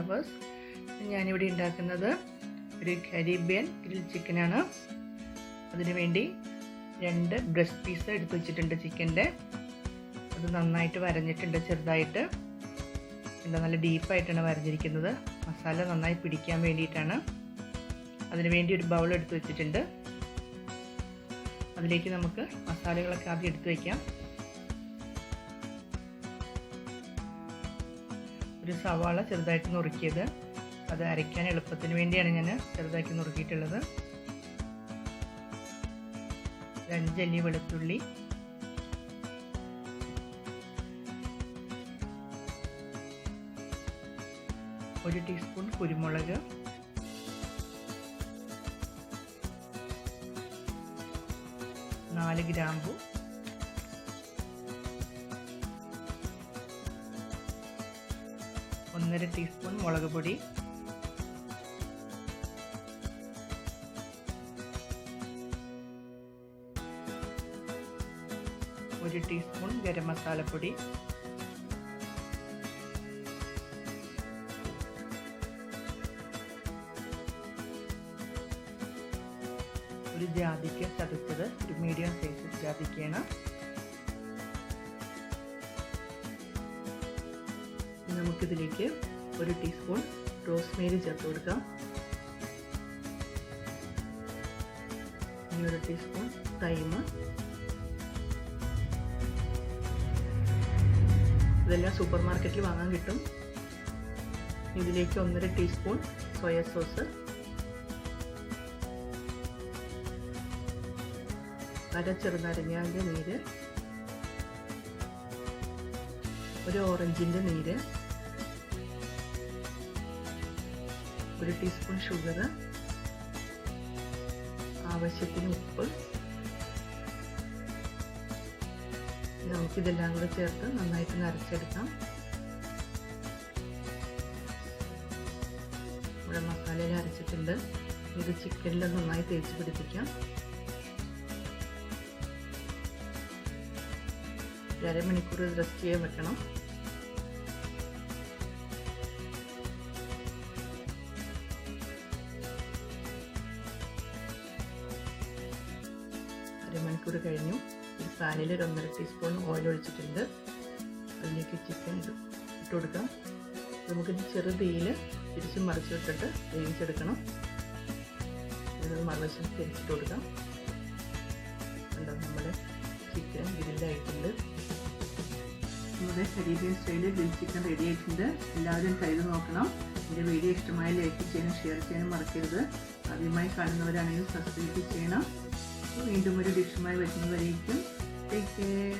Lovers. ഞാനിവിടെ ഉണ്ടാക്കുന്നത് ഒരു കരീബിയൻ ഗ്രിൽ ചിക്കനാണ്. അതിനുവേണ്ടി 2 ബ്രസ്റ്റ് പീസ് എടുത്ത് വെച്ചിട്ടുണ്ട് ചിക്കൻ്റെ. അത് നന്നായിട്ട് വരഞ്ഞിട്ടുണ്ട്, ചെറുതായിട്ട്. നല്ല ഡീപ്പായിട്ടാണ് വരഞ്ഞിരിക്കുന്നത്. മസാല നന്നായി പിടിക്കാൻ വേണ്ടിയിട്ടാണ്. അതിനുവേണ്ടി ഒരു ബൗൾ എടുത്ത് വെച്ചിട്ടുണ്ട്. അതിലേക്ക് നമുക്ക് മസാലകളൊക്കെ ആദ്യം എടുത്ത് വയ്ക്കാം. ഒരു സവാള ചെറുതായിട്ട് നുറുക്കിയത്, അത് അരയ്ക്കാൻ എളുപ്പത്തിന് വേണ്ടിയാണ് ഞാൻ ചെറുതാക്കി നുറുക്കിയിട്ടുള്ളത്. 5 അല്ലി വെളുത്തുള്ളി, 1 ടീസ്പൂൺ കുരുമുളക്, 4 ഗ്രാമ്പു, 1.5 ടീസ്പൂൺ മുളക് പൊടി, 1 ടീസ്പൂൺ ഗരം മസാലപ്പൊടി, 1 ജാതിക്ക ചതച്ചത്, ഒരു മീഡിയം സൈസ് ജാതിക്കയാണ്. നമുക്കിതിലേക്ക് 1 ടീസ്പൂൺ റോസ്മേരി ചേർത്ത് കൊടുക്കാം. 1 ടീസ്പൂൺ തൈമ്. ഇതെല്ലാം സൂപ്പർ മാർക്കറ്റിൽ വാങ്ങാൻ കിട്ടും. ഇതിലേക്ക് 1.5 ടീസ്പൂൺ സോയ സോസ്, 1 ചെറുനാരങ്ങയുടെ നീര്, 1 ഓറഞ്ചിൻ്റെ നീര്, 1 ടീസ്പൂൺ ഷുഗർ, ആവശ്യത്തിന് ഉപ്പ്. നമുക്കിതെല്ലാം കൂടെ ചേർത്ത് നന്നായിട്ട് അരച്ചെടുക്കാം. ഇവിടെ മസാലയിൽ അരച്ചിട്ടുണ്ട്. ഇത് ചിക്കനിൽ നന്നായി തേച്ച് പിടിപ്പിക്കാം. 1 മണിക്കൂർ റെസ്റ്റ് ചെയ്യാൻ വെക്കണം. മണിക്കൂർ കഴിഞ്ഞു. ഒരു പാനിൽ 1.5 ടീസ്പൂൺ ഓയിൽ ഒഴിച്ചിട്ടുണ്ട്. അതിലേക്ക് ചിക്കൻ ഇട്ട് കൊടുക്കാം. നമുക്കിത് ചെറുതീയിൽ തിരിച്ചും മറിച്ചിട്ടിട്ട് വേവിച്ചെടുക്കണം. ഇത് മറുവശം തിരിച്ചിട്ട് കൊടുക്കാം. കണ്ടോ, നമ്മുടെ ചിക്കൻ ഗ്രില്ലായിട്ടുണ്ട്. നമ്മുടെ കരീബിയൻ സ്റ്റൈലിൽ ഗ്രിൽ ചിക്കൻ റെഡി ആയിട്ടുണ്ട്. എല്ലാവരും ചെയ്ത് നോക്കണം. എൻ്റെ വീഡിയോ ഇഷ്ടമായ ലൈക്ക് ചെയ്യാനും ഷെയർ ചെയ്യാനും മറക്കരുത്. ആദ്യമായി കാണുന്നവരാണെങ്കിൽ സബ്സ്ക്രൈബ് ചെയ്യണം. വീണ്ടും ഒരു ഡിഷുമായി വരുന്നവരേക്കും ടേക്ക് കെയർ.